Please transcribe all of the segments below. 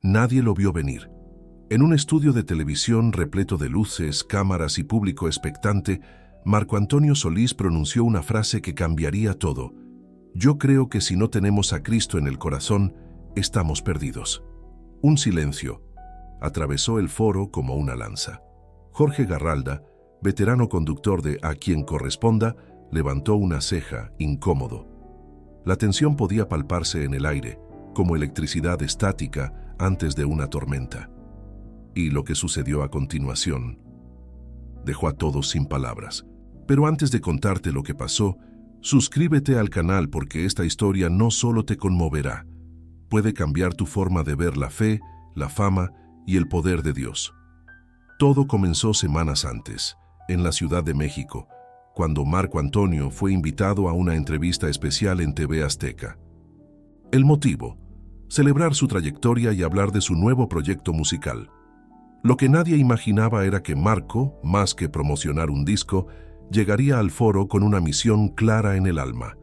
Nadie lo vio venir. En un estudio de televisión repleto de luces, cámaras y público expectante, Marco Antonio Solís pronunció una frase que cambiaría todo. Yo creo que si no tenemos a Cristo en el corazón, estamos perdidos. Un silencio atravesó el foro como una lanza. Jorge Garralda, veterano conductor de A Quien Corresponda, levantó una ceja, incómodo. La tensión podía palparse en el aire, como electricidad estática antes de una tormenta. Y lo que sucedió a continuación dejó a todos sin palabras. Pero antes de contarte lo que pasó, suscríbete al canal porque esta historia no solo te conmoverá, puede cambiar tu forma de ver la fe, la fama y el poder de Dios. Todo comenzó semanas antes, en la Ciudad de México, cuando Marco Antonio fue invitado a una entrevista especial en TV Azteca. El motivo: celebrar su trayectoria y hablar de su nuevo proyecto musical. Lo que nadie imaginaba era que Marco, más que promocionar un disco, llegaría al foro con una misión clara en el alma: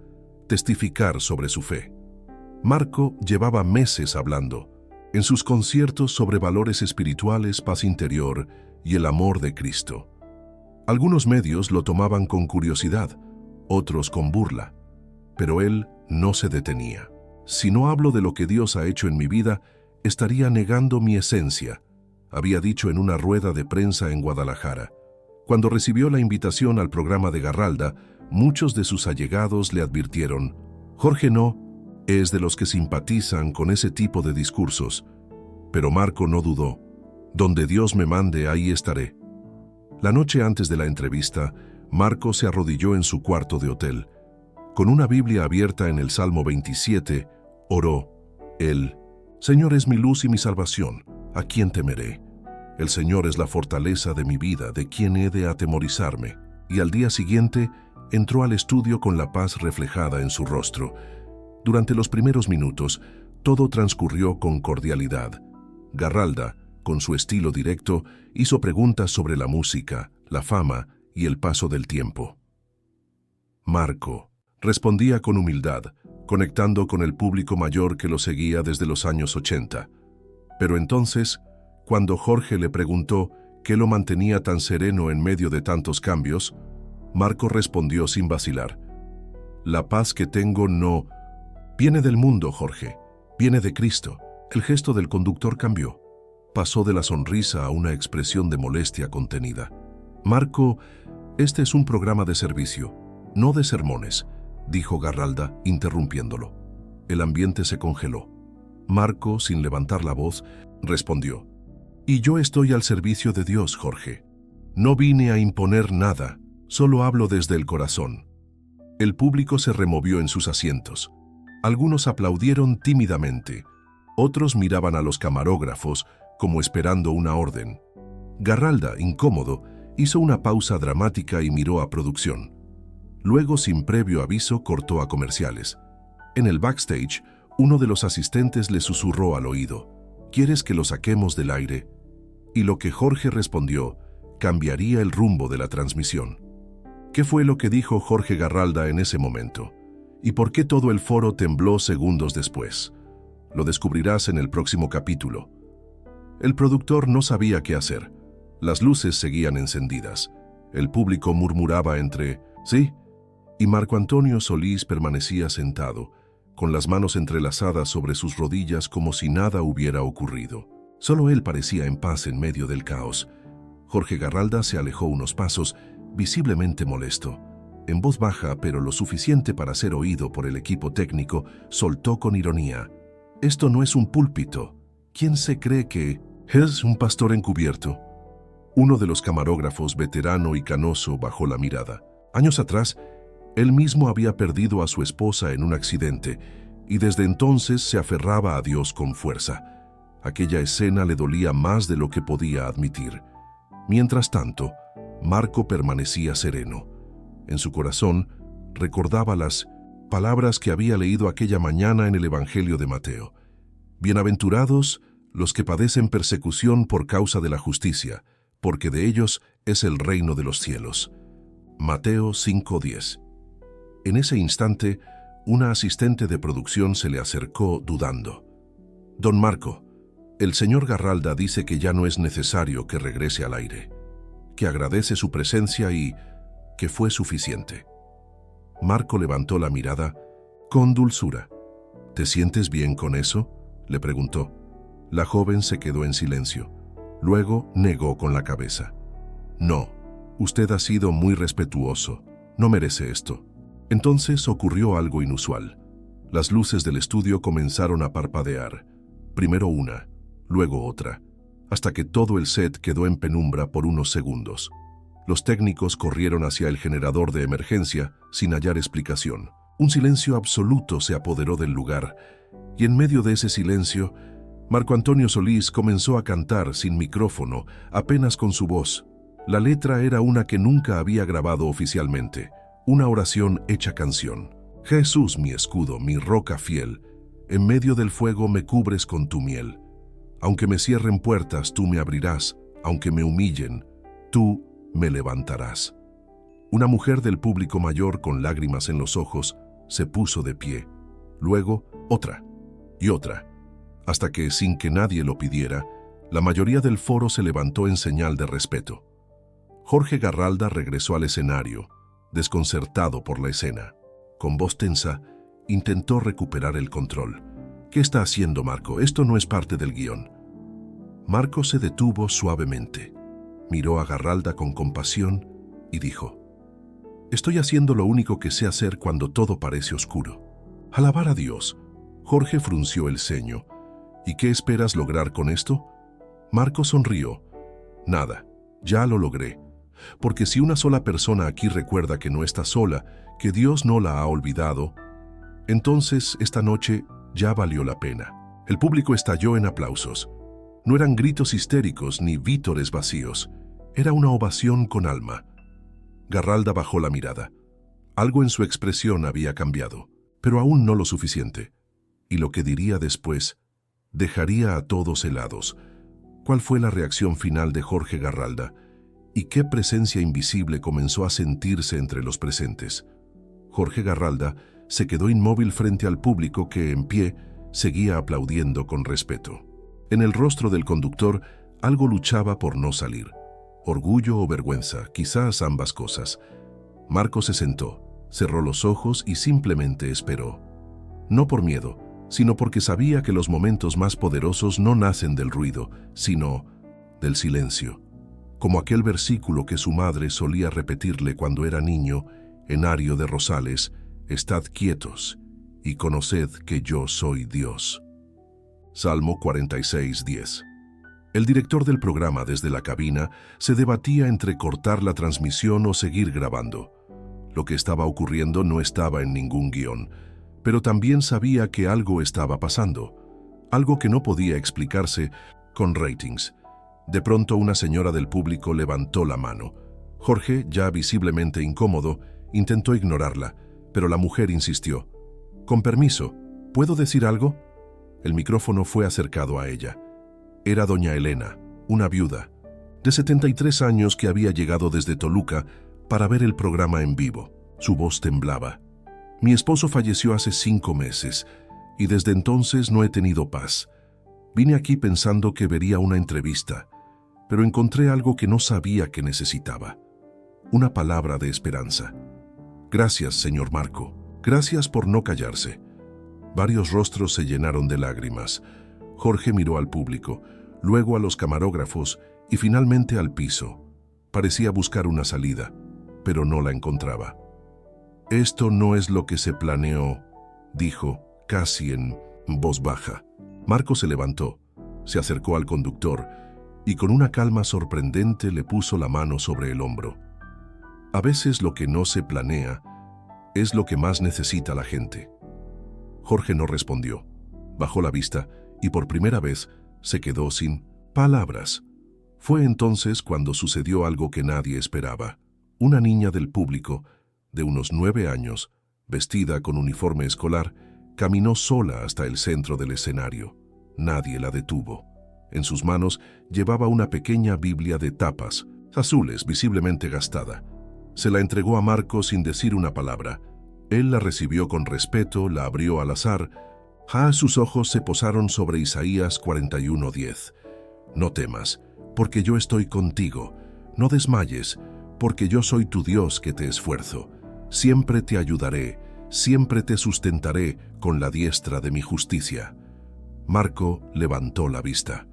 testificar sobre su fe. Marco llevaba meses hablando, en sus conciertos, sobre valores espirituales, paz interior y el amor de Cristo. Algunos medios lo tomaban con curiosidad, otros con burla, pero él no se detenía. Si no hablo de lo que Dios ha hecho en mi vida, estaría negando mi esencia, había dicho en una rueda de prensa en Guadalajara. Cuando recibió la invitación al programa de Garralda, muchos de sus allegados le advirtieron: Jorge no es de los que simpatizan con ese tipo de discursos. Pero Marco no dudó. Donde Dios me mande, ahí estaré. La noche antes de la entrevista, Marco se arrodilló en su cuarto de hotel. Con una Biblia abierta en el Salmo 27, oró. El Señor es mi luz y mi salvación. ¿A quién temeré? El Señor es la fortaleza de mi vida, ¿de quién he de atemorizarme? Y al día siguiente, entró al estudio con la paz reflejada en su rostro. Durante los primeros minutos, todo transcurrió con cordialidad. Garralda, con su estilo directo, hizo preguntas sobre la música, la fama y el paso del tiempo. Marco respondía con humildad, conectando con el público mayor que lo seguía desde los años 80. Pero entonces, cuando Jorge le preguntó qué lo mantenía tan sereno en medio de tantos cambios, Marco respondió sin vacilar: La paz que tengo no viene del mundo, Jorge, viene de Cristo. El gesto del conductor cambió. Pasó de la sonrisa a una expresión de molestia contenida. Marco, este es un programa de servicio, no de sermones, dijo Garralda, interrumpiéndolo. El ambiente se congeló. Marco, sin levantar la voz, respondió: Y yo estoy al servicio de Dios, Jorge. No vine a imponer nada, solo hablo desde el corazón. El público se removió en sus asientos. Algunos aplaudieron tímidamente, otros miraban a los camarógrafos como esperando una orden. Garralda, incómodo, hizo una pausa dramática y miró a producción. Luego, sin previo aviso, cortó a comerciales. En el backstage, uno de los asistentes le susurró al oído: ¿Quieres que lo saquemos del aire? Y lo que Jorge respondió cambiaría el rumbo de la transmisión. ¿Qué fue lo que dijo Jorge Garralda en ese momento? ¿Y por qué todo el foro tembló segundos después? Lo descubrirás en el próximo capítulo. El productor no sabía qué hacer. Las luces seguían encendidas. El público murmuraba entre «sí», y Marco Antonio Solís permanecía sentado, con las manos entrelazadas sobre sus rodillas como si nada hubiera ocurrido. Solo él parecía en paz en medio del caos. Jorge Garralda se alejó unos pasos, visiblemente molesto. En voz baja, pero lo suficiente para ser oído por el equipo técnico, soltó con ironía: «Esto no es un púlpito. ¿Quién se cree que es un pastor encubierto?» Uno de los camarógrafos, veterano y canoso, bajó la mirada. Años atrás, él mismo había perdido a su esposa en un accidente y desde entonces se aferraba a Dios con fuerza. Aquella escena le dolía más de lo que podía admitir. Mientras tanto, Marco permanecía sereno. En su corazón recordaba las palabras que había leído aquella mañana en el Evangelio de Mateo: «Bienaventurados los que padecen persecución por causa de la justicia, porque de ellos es el reino de los cielos». Mateo 5:10. En ese instante, una asistente de producción se le acercó dudando. «Don Marco, El señor Garralda dice que ya no es necesario que regrese al aire, que agradece su presencia y que fue suficiente. Marco levantó la mirada con dulzura. ¿Te sientes bien con eso?, le preguntó. La joven se quedó en silencio. Luego negó con la cabeza. No, usted ha sido muy respetuoso. No merece esto. Entonces ocurrió algo inusual. Las luces del estudio comenzaron a parpadear. Primero una, luego otra, hasta que todo el set quedó en penumbra por unos segundos. Los técnicos corrieron hacia el generador de emergencia sin hallar explicación. Un silencio absoluto se apoderó del lugar, y en medio de ese silencio, Marco Antonio Solís comenzó a cantar sin micrófono, apenas con su voz. La letra era una que nunca había grabado oficialmente, una oración hecha canción. Jesús, mi escudo, mi roca fiel, en medio del fuego me cubres con tu miel. Aunque me cierren puertas, tú me abrirás, aunque me humillen, tú me levantarás. Una mujer del público mayor con lágrimas en los ojos se puso de pie, luego otra y otra, hasta que, sin que nadie lo pidiera, la mayoría del foro se levantó en señal de respeto. Jorge Garralda regresó al escenario, desconcertado por la escena. Con voz tensa, intentó recuperar el control. ¿Qué está haciendo, Marco? Esto no es parte del guión. Marco se detuvo suavemente, miró a Garralda con compasión y dijo: Estoy haciendo lo único que sé hacer cuando todo parece oscuro. Alabar a Dios. Jorge frunció el ceño. ¿Y qué esperas lograr con esto? Marco sonrió. Nada, ya lo logré. Porque si una sola persona aquí recuerda que no está sola, que Dios no la ha olvidado, entonces esta noche ya valió la pena. El público estalló en aplausos. No eran gritos histéricos ni vítores vacíos. Era una ovación con alma. Garralda bajó la mirada. Algo en su expresión había cambiado, pero aún no lo suficiente. Y lo que diría después dejaría a todos helados. ¿Cuál fue la reacción final de Jorge Garralda? ¿Y qué presencia invisible comenzó a sentirse entre los presentes? Jorge Garralda se quedó inmóvil frente al público que, en pie, seguía aplaudiendo con respeto. En el rostro del conductor algo luchaba por no salir. Orgullo o vergüenza, quizás ambas cosas. Marco se sentó, cerró los ojos y simplemente esperó. No por miedo, sino porque sabía que los momentos más poderosos no nacen del ruido, sino del silencio. Como aquel versículo que su madre solía repetirle cuando era niño, en Ario de Rosales: «Estad quietos y conoced que yo soy Dios». Salmo 46:10. El director del programa, desde la cabina, se debatía entre cortar la transmisión o seguir grabando. Lo que estaba ocurriendo no estaba en ningún guión, pero también sabía que algo estaba pasando, algo que no podía explicarse con ratings. De pronto una señora del público levantó la mano. Jorge, ya visiblemente incómodo, intentó ignorarla, pero la mujer insistió. «Con permiso, ¿puedo decir algo?». El micrófono fue acercado a ella. Era doña Elena, una viuda, de 73 años que había llegado desde Toluca para ver el programa en vivo. Su voz temblaba. «Mi esposo falleció hace 5 meses y desde entonces no he tenido paz. Vine aquí pensando que vería una entrevista, pero encontré algo que no sabía que necesitaba. Una palabra de esperanza. Gracias, señor Marco. Gracias por no callarse». Varios rostros se llenaron de lágrimas. Jorge miró al público, luego a los camarógrafos y finalmente al piso. Parecía buscar una salida, pero no la encontraba. «Esto no es lo que se planeó», dijo, casi en voz baja. Marco se levantó, se acercó al conductor y con una calma sorprendente le puso la mano sobre el hombro. A veces lo que no se planea es lo que más necesita la gente. Jorge no respondió. Bajó la vista y por primera vez se quedó sin palabras. Fue entonces cuando sucedió algo que nadie esperaba. Una niña del público, de unos 9 años, vestida con uniforme escolar, caminó sola hasta el centro del escenario. Nadie la detuvo. En sus manos llevaba una pequeña Biblia de tapas, azules, visiblemente gastada. Se la entregó a Marco sin decir una palabra. Él la recibió con respeto, la abrió al azar Sus ojos se posaron sobre Isaías 41:10. No temas, porque yo estoy contigo. No desmayes, porque yo soy tu Dios que te esfuerzo. Siempre te ayudaré, siempre te sustentaré con la diestra de mi justicia. Marco levantó la vista.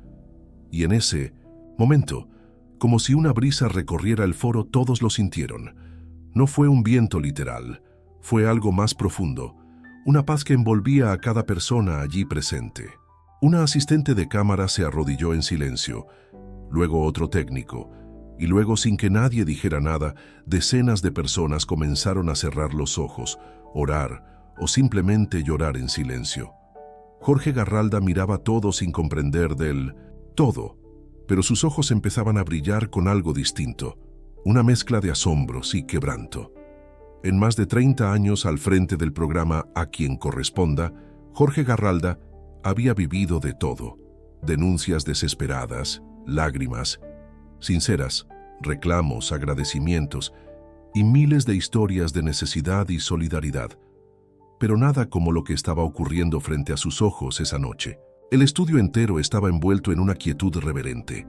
Y en ese momento, como si una brisa recorriera el foro, todos lo sintieron. No fue un viento literal, fue algo más profundo, una paz que envolvía a cada persona allí presente. Una asistente de cámara se arrodilló en silencio, luego otro técnico, y luego, sin que nadie dijera nada, decenas de personas comenzaron a cerrar los ojos, orar o simplemente llorar en silencio. Jorge Garralda miraba todo sin comprender del todo, pero sus ojos empezaban a brillar con algo distinto, una mezcla de asombros y quebranto. En más de 30 años al frente del programa A Quien Corresponda, Jorge Garralda había vivido de todo: denuncias desesperadas, lágrimas sinceras, reclamos, agradecimientos y miles de historias de necesidad y solidaridad. Pero nada como lo que estaba ocurriendo frente a sus ojos esa noche. El estudio entero estaba envuelto en una quietud reverente.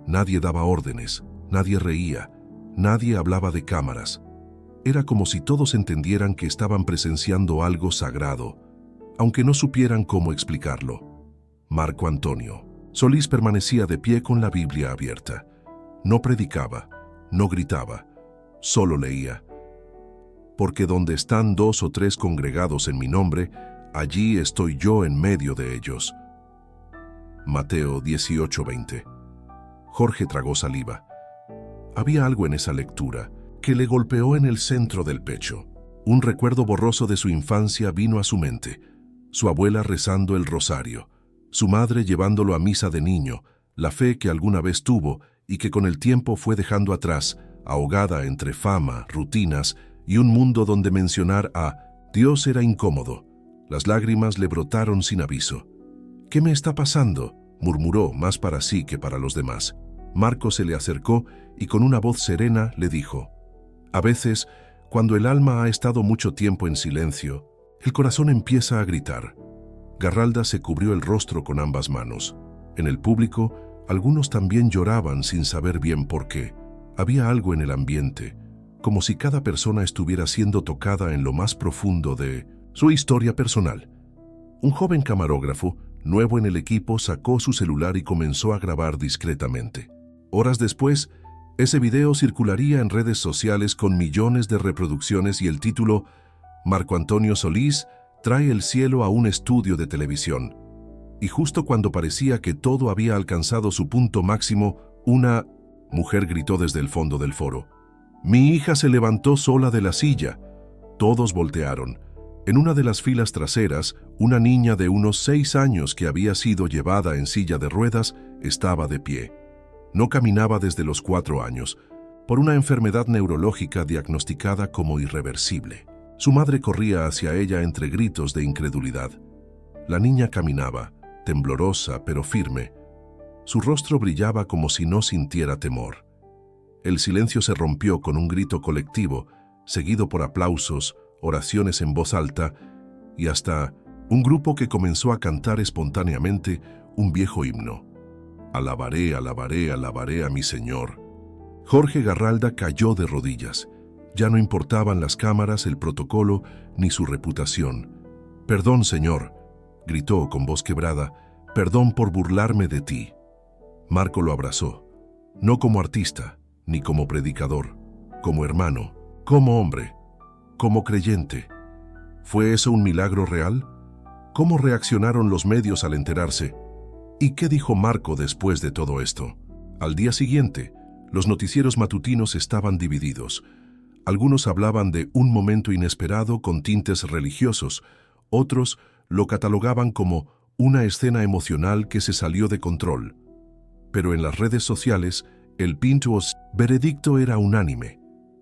Nadie daba órdenes, nadie reía, nadie hablaba de cámaras. Era como si todos entendieran que estaban presenciando algo sagrado, aunque no supieran cómo explicarlo. Marco Antonio Solís permanecía de pie con la Biblia abierta. No predicaba, no gritaba, solo leía. Porque donde están 2 o 3 congregados en mi nombre, allí estoy yo en medio de ellos. Mateo 18:20. Jorge tragó saliva. Había algo en esa lectura que le golpeó en el centro del pecho. Un recuerdo borroso de su infancia vino a su mente. Su abuela rezando el rosario, su madre llevándolo a misa de niño, la fe que alguna vez tuvo y que con el tiempo fue dejando atrás, ahogada entre fama, rutinas y un mundo donde mencionar a Dios era incómodo. Las lágrimas le brotaron sin aviso. «¿Qué me está pasando?», murmuró, más para sí que para los demás. Marco se le acercó y con una voz serena le dijo: «A veces, cuando el alma ha estado mucho tiempo en silencio, el corazón empieza a gritar». Garralda se cubrió el rostro con ambas manos. En el público, algunos también lloraban sin saber bien por qué. Había algo en el ambiente, como si cada persona estuviera siendo tocada en lo más profundo de su historia personal. Un joven camarógrafo, nuevo en el equipo, sacó su celular y comenzó a grabar discretamente. Horas después, ese video circularía en redes sociales con millones de reproducciones y el título: Marco Antonio Solís trae el cielo a un estudio de televisión. Y justo cuando parecía que todo había alcanzado su punto máximo, una mujer gritó desde el fondo del foro: «Mi hija se levantó sola de la silla». Todos voltearon. En una de las filas traseras, una niña de unos 6 años que había sido llevada en silla de ruedas estaba de pie. No caminaba desde los 4 años, por una enfermedad neurológica diagnosticada como irreversible. Su madre corría hacia ella entre gritos de incredulidad. La niña caminaba, temblorosa pero firme. Su rostro brillaba como si no sintiera temor. El silencio se rompió con un grito colectivo, seguido por aplausos, oraciones en voz alta y hasta un grupo que comenzó a cantar espontáneamente un viejo himno: «Alabaré, alabaré, alabaré a mi Señor». Jorge Garralda cayó de rodillas. Ya no importaban las cámaras, el protocolo, ni su reputación. «Perdón, Señor», gritó con voz quebrada, «perdón por burlarme de ti». Marco lo abrazó, no como artista, ni como predicador, como hermano, como hombre, como creyente. ¿Fue eso un milagro real? ¿Cómo reaccionaron los medios al enterarse? ¿Y qué dijo Marco después de todo esto? Al día siguiente, los noticieros matutinos estaban divididos. Algunos hablaban de un momento inesperado con tintes religiosos, otros lo catalogaban como una escena emocional que se salió de control. Pero en las redes sociales, el veredicto era unánime.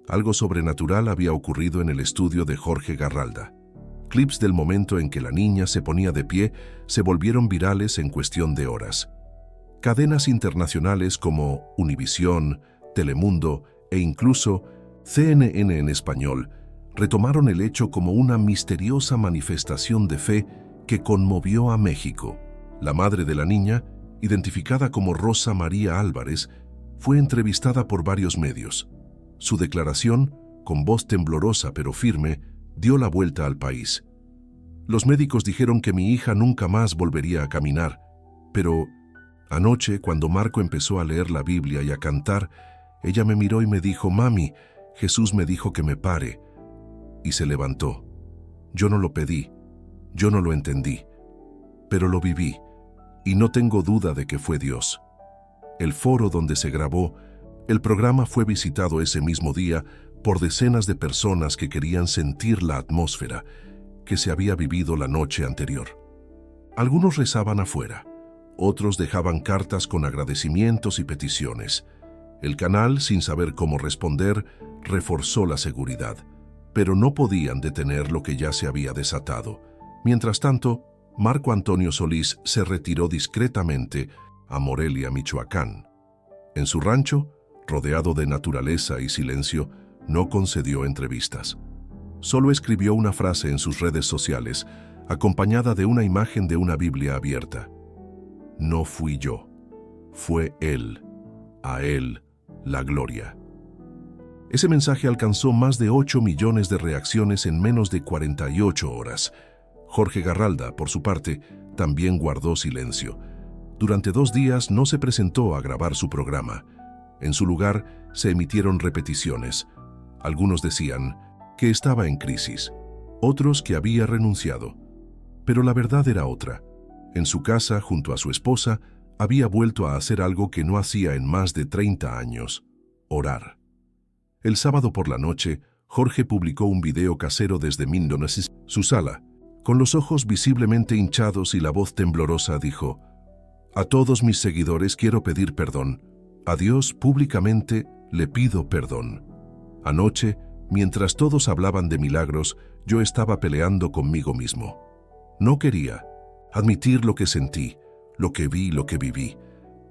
Algo sobrenatural había ocurrido en el estudio de Jorge Garralda. Clips del momento en que la niña se ponía de pie se volvieron virales en cuestión de horas. Cadenas internacionales como Univisión, Telemundo e incluso CNN en español retomaron el hecho como una misteriosa manifestación de fe que conmovió a México. La madre de la niña, identificada como Rosa María Álvarez, fue entrevistada por varios medios. Su declaración, con voz temblorosa pero firme, dio la vuelta al país. Los médicos dijeron que mi hija nunca más volvería a caminar, pero anoche, cuando Marco empezó a leer la Biblia y a cantar, ella me miró y me dijo: «Mami, Jesús me dijo que me pare», y se levantó. Yo no lo pedí, yo no lo entendí, pero lo viví, y no tengo duda de que fue Dios. El foro donde se grabó el programa fue visitado ese mismo día por decenas de personas que querían sentir la atmósfera que se había vivido la noche anterior. Algunos rezaban afuera, otros dejaban cartas con agradecimientos y peticiones. El canal, sin saber cómo responder, reforzó la seguridad, pero no podían detener lo que ya se había desatado. Mientras tanto, Marco Antonio Solís se retiró discretamente a Morelia, Michoacán. En su rancho, rodeado de naturaleza y silencio, no concedió entrevistas. Solo escribió una frase en sus redes sociales, acompañada de una imagen de una Biblia abierta. «No fui yo, fue Él, a Él la gloria». Ese mensaje alcanzó más de 8 millones de reacciones en menos de 48 horas. Jorge Garralda, por su parte, también guardó silencio. Durante 2 días no se presentó a grabar su programa. En su lugar se emitieron repeticiones. Algunos decían que estaba en crisis, otros que había renunciado. Pero la verdad era otra. En su casa, junto a su esposa, había vuelto a hacer algo que no hacía en más de 30 años: orar. El sábado por la noche, Jorge publicó un video casero desde su sala. Con los ojos visiblemente hinchados y la voz temblorosa dijo: «A todos mis seguidores quiero pedir perdón. A Dios públicamente le pido perdón. Anoche, mientras todos hablaban de milagros, yo estaba peleando conmigo mismo. No quería admitir lo que sentí, lo que vi, lo que viví,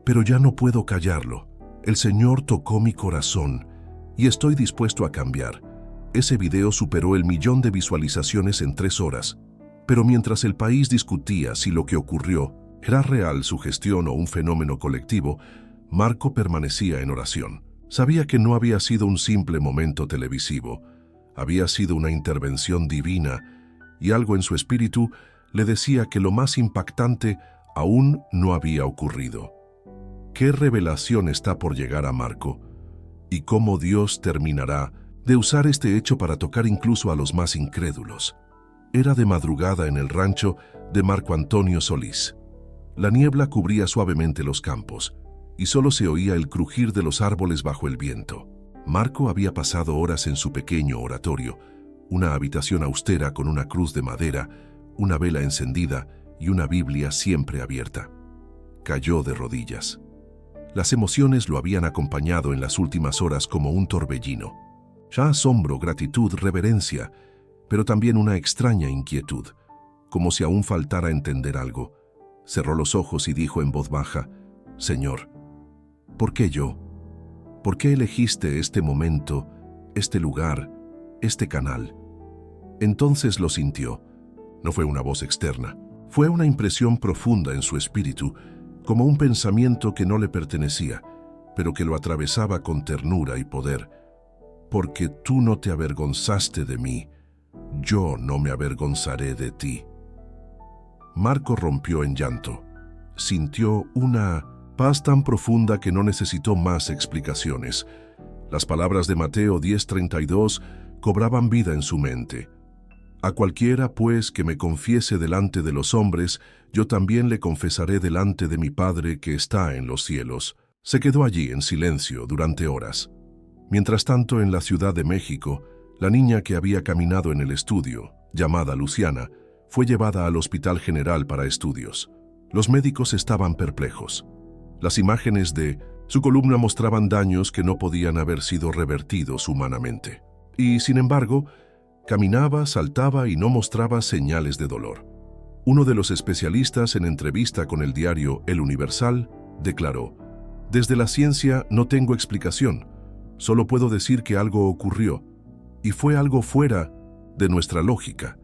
pero ya no puedo callarlo. El Señor tocó mi corazón y estoy dispuesto a cambiar». Ese video superó el 1 millón de visualizaciones en 3 horas, pero mientras el país discutía si lo que ocurrió era real sugestión o un fenómeno colectivo, Marco permanecía en oración. Sabía que no había sido un simple momento televisivo, había sido una intervención divina, y algo en su espíritu le decía que lo más impactante aún no había ocurrido. ¿Qué revelación está por llegar a Marco? ¿Y cómo Dios terminará de usar este hecho para tocar incluso a los más incrédulos? Era de madrugada en el rancho de Marco Antonio Solís. La niebla cubría suavemente los campos, y solo se oía el crujir de los árboles bajo el viento. Marco había pasado horas en su pequeño oratorio, una habitación austera con una cruz de madera, una vela encendida y una Biblia siempre abierta. Cayó de rodillas. Las emociones lo habían acompañado en las últimas horas como un torbellino. Ya asombro, gratitud, reverencia, pero también una extraña inquietud, como si aún faltara entender algo. Cerró los ojos y dijo en voz baja: «Señor, ¿por qué yo? ¿Por qué elegiste este momento, este lugar, este canal?» Entonces lo sintió. No fue una voz externa, fue una impresión profunda en su espíritu, como un pensamiento que no le pertenecía, pero que lo atravesaba con ternura y poder. «Porque tú no te avergonzaste de mí, yo no me avergonzaré de ti». Marco rompió en llanto. Sintió una paz tan profunda que no necesitó más explicaciones. Las palabras de Mateo 10:32 cobraban vida en su mente. «A cualquiera, pues, que me confiese delante de los hombres, yo también le confesaré delante de mi Padre que está en los cielos». Se quedó allí en silencio durante horas. Mientras tanto, en la Ciudad de México, la niña que había caminado en el estudio, llamada Luciana, fue llevada al Hospital General para estudios. Los médicos estaban perplejos. Las imágenes de su columna mostraban daños que no podían haber sido revertidos humanamente. Y, sin embargo, caminaba, saltaba y no mostraba señales de dolor. Uno de los especialistas, en entrevista con el diario El Universal, declaró: «Desde la ciencia no tengo explicación, solo puedo decir que algo ocurrió, y fue algo fuera de nuestra lógica.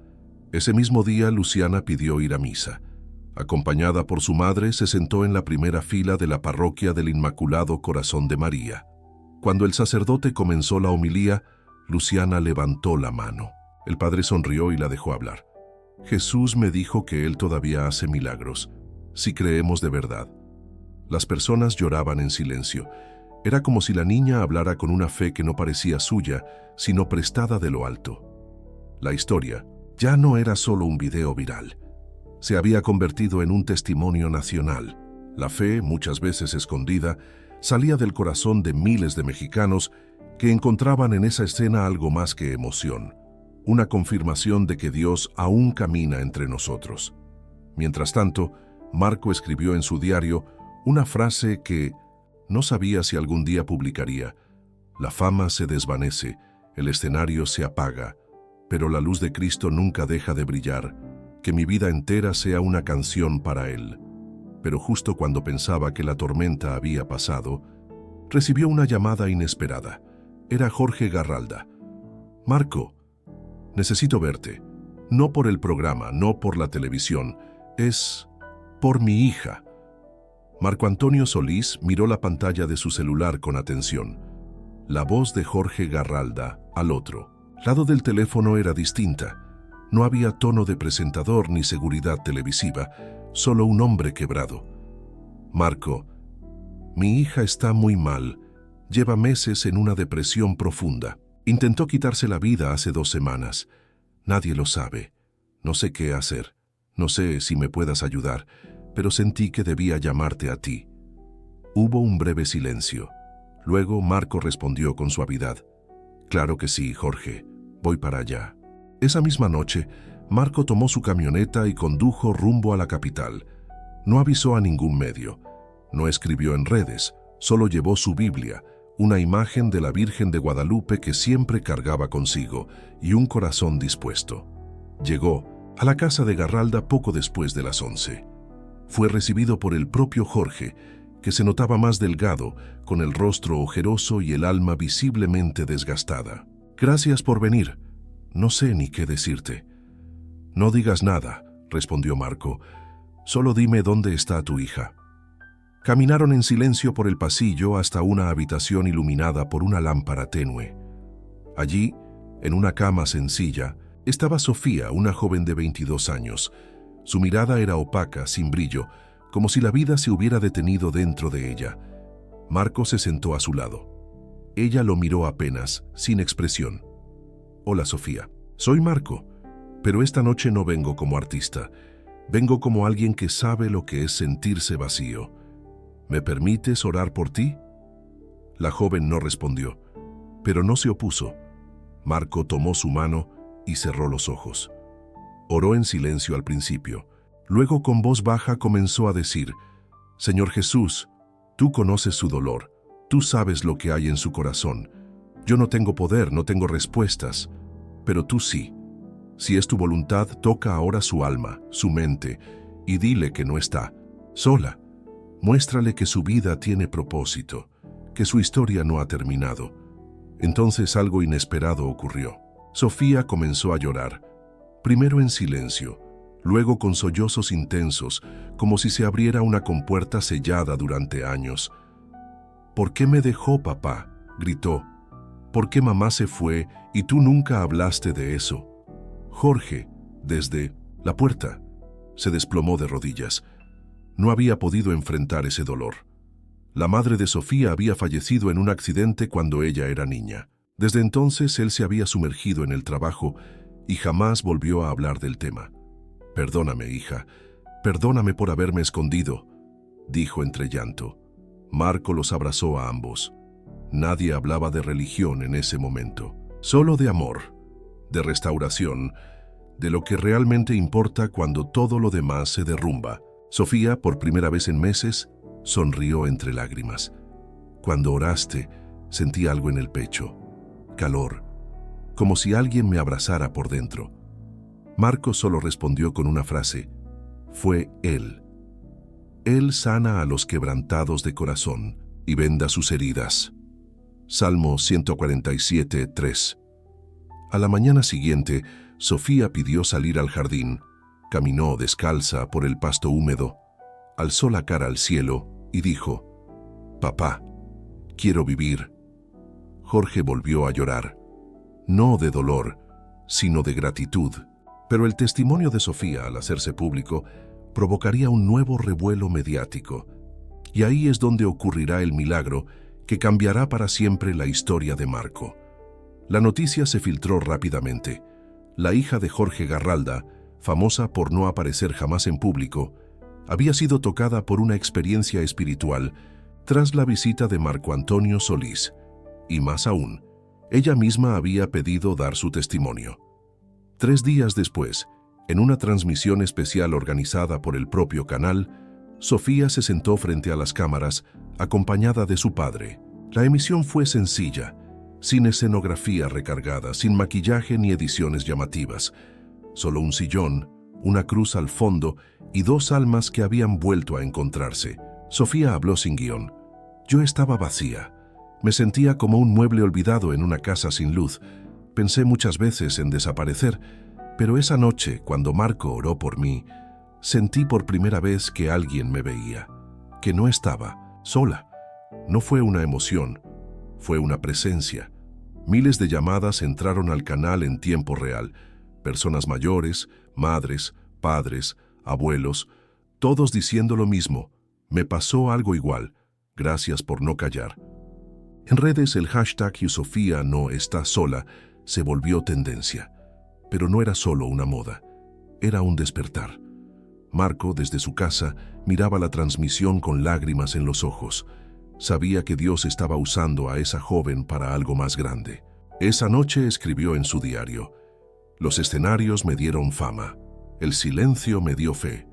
Ese mismo día, Luciana pidió ir a misa. Acompañada por su madre, se sentó en la primera fila de la parroquia del Inmaculado Corazón de María. Cuando el sacerdote comenzó la homilía, Luciana levantó la mano. El padre sonrió y la dejó hablar. Jesús me dijo que Él todavía hace milagros, si creemos de verdad. Las personas lloraban en silencio. Era como si la niña hablara con una fe que no parecía suya, sino prestada de lo alto. La historia ya no era solo un video viral. Se había convertido en un testimonio nacional. La fe, muchas veces escondida, salía del corazón de miles de mexicanos que encontraban en esa escena algo más que emoción, una confirmación de que Dios aún camina entre nosotros. Mientras tanto, Marco escribió en su diario una frase que no sabía si algún día publicaría. La fama se desvanece, el escenario se apaga, pero la luz de Cristo nunca deja de brillar. Que mi vida entera sea una canción para Él. Pero justo cuando pensaba que la tormenta había pasado, recibió una llamada inesperada. Era Jorge Garralda. Marco, necesito verte. No por el programa, no por la televisión. Es por mi hija. Marco Antonio Solís miró la pantalla de su celular con atención. La voz de Jorge Garralda al otro lado del teléfono era distinta. No había tono de presentador ni seguridad televisiva, solo un hombre quebrado. Marco, mi hija está muy mal. Lleva meses en una depresión profunda. Intentó quitarse la vida hace 2 semanas. Nadie lo sabe. No sé qué hacer. No sé si me puedas ayudar, pero sentí que debía llamarte a ti. Hubo un breve silencio. Luego Marco respondió con suavidad. Claro que sí, Jorge. Voy para allá. Esa misma noche, Marco tomó su camioneta y condujo rumbo a la capital. No avisó a ningún medio. No escribió en redes. Solo llevó su Biblia, una imagen de la Virgen de Guadalupe que siempre cargaba consigo y un corazón dispuesto. Llegó a la casa de Garralda poco después de las 11. Fue recibido por el propio Jorge, que se notaba más delgado, con el rostro ojeroso y el alma visiblemente desgastada. Gracias por venir. No sé ni qué decirte. No digas nada, respondió Marco. Solo dime dónde está tu hija. Caminaron en silencio por el pasillo hasta una habitación iluminada por una lámpara tenue. Allí, en una cama sencilla, estaba Sofía, una joven de 22 años. Su mirada era opaca, sin brillo, como si la vida se hubiera detenido dentro de ella. Marco se sentó a su lado. Ella lo miró apenas, sin expresión. Hola, Sofía. Soy Marco, pero esta noche no vengo como artista. Vengo como alguien que sabe lo que es sentirse vacío. ¿Me permites orar por ti? La joven no respondió, pero no se opuso. Marco tomó su mano y cerró los ojos. Oró en silencio al principio. Luego, con voz baja, comenzó a decir: Señor Jesús, tú conoces su dolor. Tú sabes lo que hay en su corazón. Yo no tengo poder, no tengo respuestas, pero tú sí. Si es tu voluntad, toca ahora su alma, su mente, y dile que no está sola. Muéstrale que su vida tiene propósito, que su historia no ha terminado. Entonces algo inesperado ocurrió. Sofía comenzó a llorar, primero en silencio, luego con sollozos intensos, como si se abriera una compuerta sellada durante años. ¿Por qué me dejó, papá?, gritó. ¿Por qué mamá se fue y tú nunca hablaste de eso? Jorge, desde la puerta, se desplomó de rodillas. No había podido enfrentar ese dolor. La madre de Sofía había fallecido en un accidente cuando ella era niña. Desde entonces él se había sumergido en el trabajo y jamás volvió a hablar del tema. Perdóname, hija, perdóname por haberme escondido, dijo entre llanto. Marco los abrazó a ambos. Nadie hablaba de religión en ese momento, solo de amor, de restauración, de lo que realmente importa cuando todo lo demás se derrumba. Sofía, por primera vez en meses, sonrió entre lágrimas. Cuando oraste, sentí algo en el pecho, calor, como si alguien me abrazara por dentro. Marco solo respondió con una frase: fue Él. Él sana a los quebrantados de corazón y venda sus heridas. Salmo 147:3. A la mañana siguiente, Sofía pidió salir al jardín, caminó descalza por el pasto húmedo, alzó la cara al cielo y dijo: «Papá, quiero vivir». Jorge volvió a llorar, no de dolor, sino de gratitud. Pero el testimonio de Sofía, al hacerse público, provocaría un nuevo revuelo mediático. Y ahí es donde ocurrirá el milagro que cambiará para siempre la historia de Marco. La noticia se filtró rápidamente. La hija de Jorge Garralda, famosa por no aparecer jamás en público, había sido tocada por una experiencia espiritual tras la visita de Marco Antonio Solís. Y más aún, ella misma había pedido dar su testimonio. 3 días después, en una transmisión especial organizada por el propio canal, Sofía se sentó frente a las cámaras, acompañada de su padre. La emisión fue sencilla, sin escenografía recargada, sin maquillaje ni ediciones llamativas. Solo un sillón, una cruz al fondo y 2 almas que habían vuelto a encontrarse. Sofía habló sin guión. Yo estaba vacía. Me sentía como un mueble olvidado en una casa sin luz. Pensé muchas veces en desaparecer, pero esa noche, cuando Marco oró por mí, sentí por primera vez que alguien me veía, que no estaba sola. No fue una emoción, fue una presencia. Miles de llamadas entraron al canal en tiempo real. Personas mayores, madres, padres, abuelos, todos diciendo lo mismo: «Me pasó algo igual, gracias por no callar». En redes el hashtag Sofía no está sola se volvió tendencia. Pero no era solo una moda, era un despertar. Marco, desde su casa, miraba la transmisión con lágrimas en los ojos. Sabía que Dios estaba usando a esa joven para algo más grande. Esa noche escribió en su diario: «Los escenarios me dieron fama, el silencio me dio fe,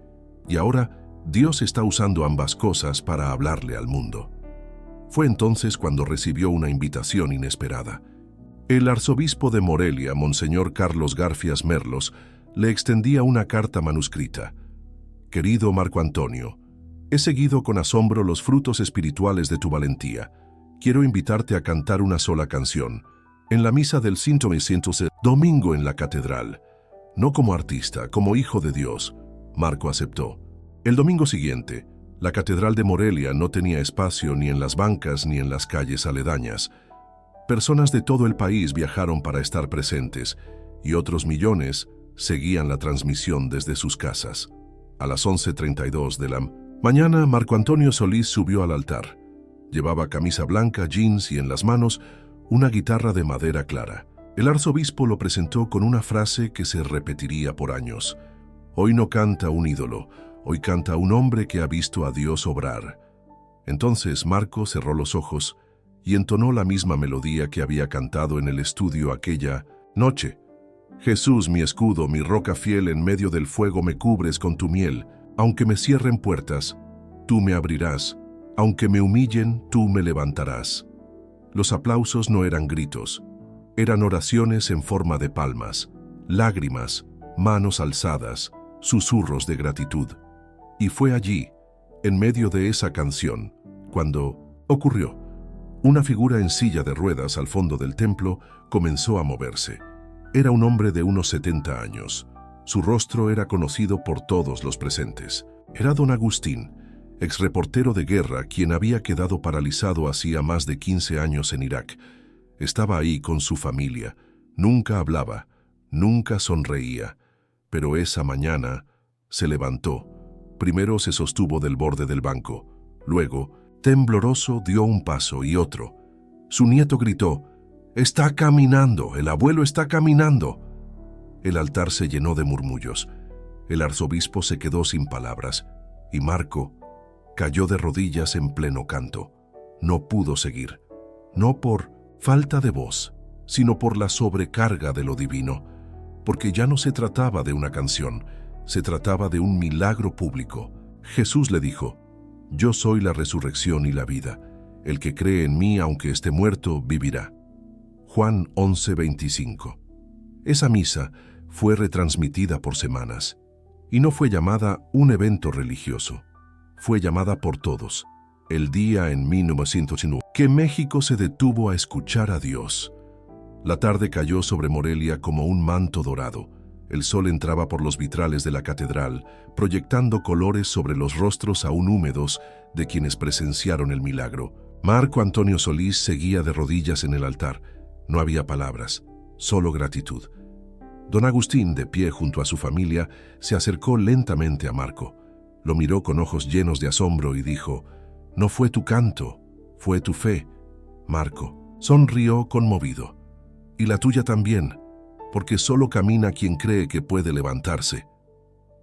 y ahora Dios está usando ambas cosas para hablarle al mundo». Fue entonces cuando recibió una invitación inesperada. El arzobispo de Morelia, Monseñor Carlos Garfias Merlos, le extendía una carta manuscrita. «Querido Marco Antonio, he seguido con asombro los frutos espirituales de tu valentía. Quiero invitarte a cantar una sola canción, en la misa del 500 domingo en la catedral. No como artista, como hijo de Dios». Marco aceptó. El domingo siguiente, la catedral de Morelia no tenía espacio ni en las bancas ni en las calles aledañas. Personas de todo el país viajaron para estar presentes y otros millones seguían la transmisión desde sus casas. A las 11:32 de la mañana, Marco Antonio Solís subió al altar. Llevaba camisa blanca, jeans y en las manos una guitarra de madera clara. El arzobispo lo presentó con una frase que se repetiría por años: «Hoy no canta un ídolo, hoy canta un hombre que ha visto a Dios obrar». Entonces Marco cerró los ojos y entonó la misma melodía que había cantado en el estudio aquella noche. «Jesús, mi escudo, mi roca fiel, en medio del fuego me cubres con tu miel. Aunque me cierren puertas, tú me abrirás. Aunque me humillen, tú me levantarás». Los aplausos no eran gritos, eran oraciones en forma de palmas, lágrimas, manos alzadas, susurros de gratitud. Y fue allí, en medio de esa canción, cuando ocurrió. Una figura en silla de ruedas al fondo del templo comenzó a moverse. Era un hombre de unos 70 años. Su rostro era conocido por todos los presentes. Era don Agustín, exreportero de guerra, quien había quedado paralizado hacía más de 15 años en Irak. Estaba ahí con su familia. Nunca hablaba, nunca sonreía. Pero esa mañana se levantó. Primero se sostuvo del borde del banco. Luego, tembloroso, dio un paso y otro. Su nieto gritó: «¡Está caminando! ¡El abuelo está caminando!». El altar se llenó de murmullos. El arzobispo se quedó sin palabras y Marco cayó de rodillas en pleno canto. No pudo seguir, no por falta de voz, sino por la sobrecarga de lo divino, porque ya no se trataba de una canción, se trataba de un milagro público. Jesús le dijo: «Yo soy la resurrección y la vida. El que cree en mí, aunque esté muerto, vivirá». Juan 11:25. Esa misa fue retransmitida por semanas y no fue llamada un evento religioso. Fue llamada por todos el día en 1909 que México se detuvo a escuchar a Dios. La tarde cayó sobre Morelia como un manto dorado. El sol entraba por los vitrales de la catedral, proyectando colores sobre los rostros aún húmedos de quienes presenciaron el milagro. Marco Antonio Solís seguía de rodillas en el altar. No había palabras, solo gratitud. Don Agustín, de pie junto a su familia, se acercó lentamente a Marco. Lo miró con ojos llenos de asombro y dijo: «No fue tu canto, fue tu fe». Marco sonrió conmovido. «Y la tuya también, porque solo camina quien cree que puede levantarse».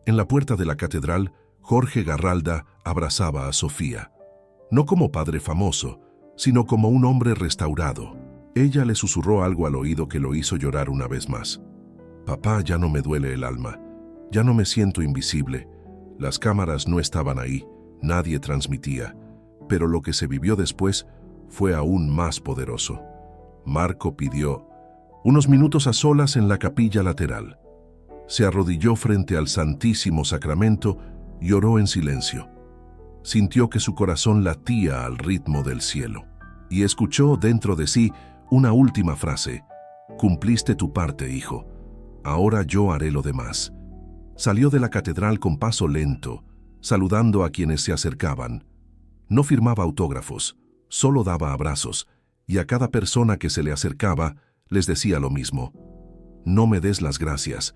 En la puerta de la catedral, Jorge Garralda abrazaba a Sofía. No como padre famoso, sino como un hombre restaurado. Ella le susurró algo al oído que lo hizo llorar una vez más. «Papá, ya no me duele el alma, ya no me siento invisible. Las cámaras no estaban ahí, nadie transmitía, pero lo que se vivió después fue aún más poderoso». Marco pidió unos minutos a solas en la capilla lateral. Se arrodilló frente al Santísimo Sacramento y oró en silencio. Sintió que su corazón latía al ritmo del cielo y escuchó dentro de sí una última frase: «Cumpliste tu parte, hijo. Ahora yo haré lo demás». Salió de la catedral con paso lento, saludando a quienes se acercaban. No firmaba autógrafos, solo daba abrazos, y a cada persona que se le acercaba les decía lo mismo: «No me des las gracias,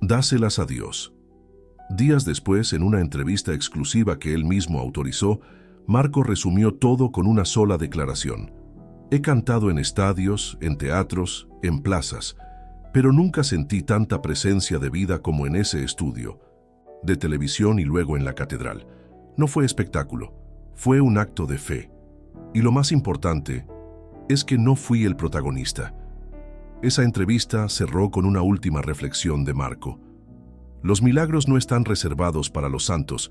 dáselas a Dios». Días después, en una entrevista exclusiva que él mismo autorizó, Marco resumió todo con una sola declaración: «He cantado en estadios, en teatros, en plazas, pero nunca sentí tanta presencia de vida como en ese estudio de televisión y luego en la catedral. No fue espectáculo, fue un acto de fe. Y lo más importante es que no fui el protagonista». Esa entrevista cerró con una última reflexión de Marco. Los milagros no están reservados para los santos,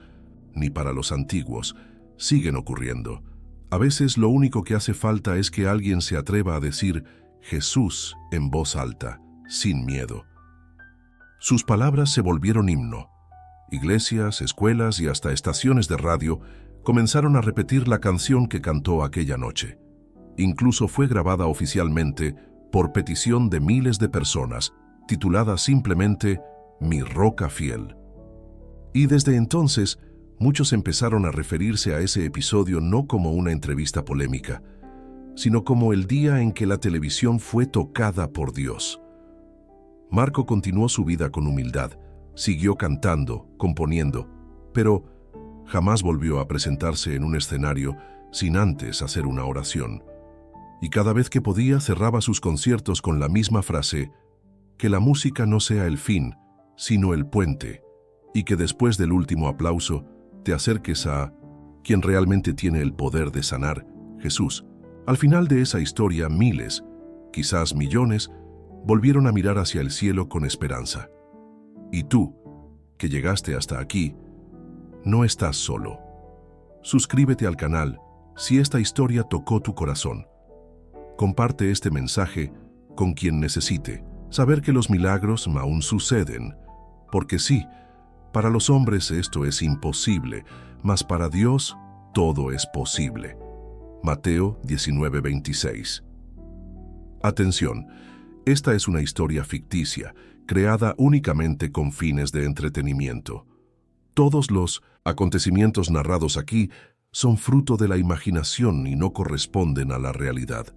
ni para los antiguos. Siguen ocurriendo. A veces lo único que hace falta es que alguien se atreva a decir «Jesús» en voz alta, sin miedo. Sus palabras se volvieron himno. Iglesias, escuelas y hasta estaciones de radio comenzaron a repetir la canción que cantó aquella noche. Incluso fue grabada oficialmente por petición de miles de personas, titulada simplemente «Mi roca fiel». Y desde entonces, muchos empezaron a referirse a ese episodio no como una entrevista polémica, sino como el día en que la televisión fue tocada por Dios. Marco continuó su vida con humildad, siguió cantando, componiendo, pero jamás volvió a presentarse en un escenario sin antes hacer una oración. Y cada vez que podía cerraba sus conciertos con la misma frase: «Que la música no sea el fin, sino el puente, y que después del último aplauso te acerques a quien realmente tiene el poder de sanar, Jesús». Al final de esa historia, miles, quizás millones, volvieron a mirar hacia el cielo con esperanza. Y tú, que llegaste hasta aquí, no estás solo. Suscríbete al canal si esta historia tocó tu corazón. Comparte este mensaje con quien necesite saber que los milagros aún suceden. Porque sí, para los hombres esto es imposible, mas para Dios todo es posible. Mateo 19:26. Atención, esta es una historia ficticia, creada únicamente con fines de entretenimiento. Todos los acontecimientos narrados aquí son fruto de la imaginación y no corresponden a la realidad.